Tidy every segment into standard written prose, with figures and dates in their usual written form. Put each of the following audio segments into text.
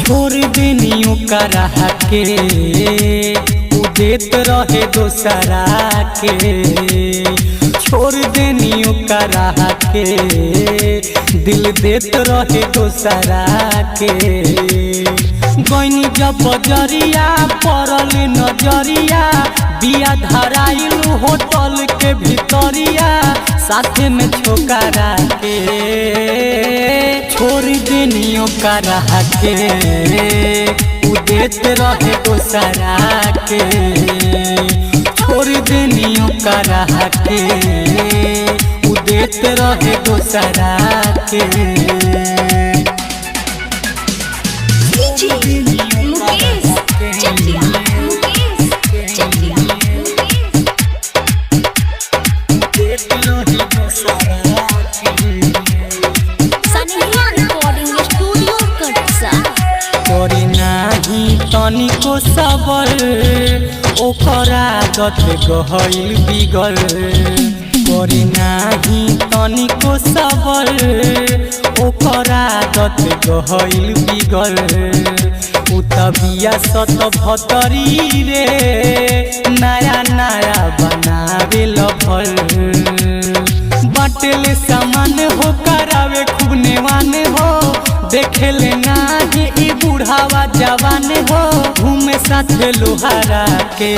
छोड़ देनी ओकरा के उ देत रहे दोसरा के। छोड़ देनी ओकरा के दिल देत रहे दोसरा के। गईनी जब बजरिया पड़ल नजरिया बिया धराइल होटल के भितरिया साथे में छोकरा के। छोड़ देनी ओकरा के उ देत रहे दोसरा के। छोड़ देनी ओकरा के उ देत रहे दोसरा के। करे नाही तनिको सबर ओकरा आदत गहल बिगल। करे नाही तनिको सबर ओकरा आदत गहल बिगल। उ तबिया सत भतरी रे नया नया बनावे लभल। बाटेले सामान हो करावे खूब नेवान हो देखेले नाही ई बुढ़ावा जवान हो घूमे साथे लोहारा के।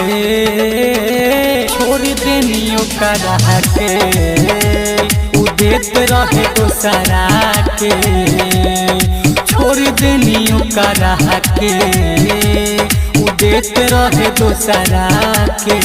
छोड़ देनी ओकरा के उ देत रहे दोसरा के। छोड़ देनी ओकरा के उ देत रहे दोसरा के।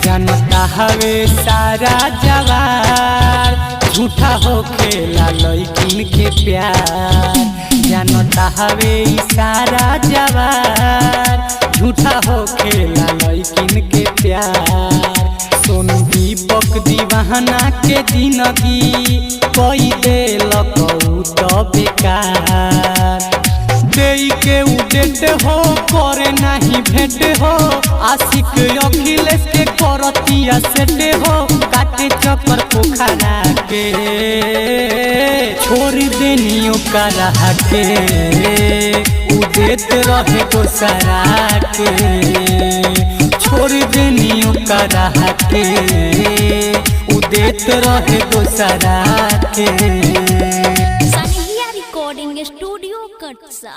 जानता हवे सारा जवार झूठा हो खेला लइकिन के प्यार। जानता हवे सारा जवार झूठा हो खेला लइकिन के प्यार। सोनू दीपक दीवाना के जिंदगी कोई देलक उ तो बेकार। देई के उडेट हो करे नहीं भेट हो आशिक अखिलेश के करतिया सेटे हो काटे चक्कर पोखरा के। छोड़ देनी ओकरा के उ देत रहे दोसरा के। छोड़ देनी ओकरा के उ देत रहे दोसरा के। सनहिया रिकॉर्डिंग स्टूडियो कटसा।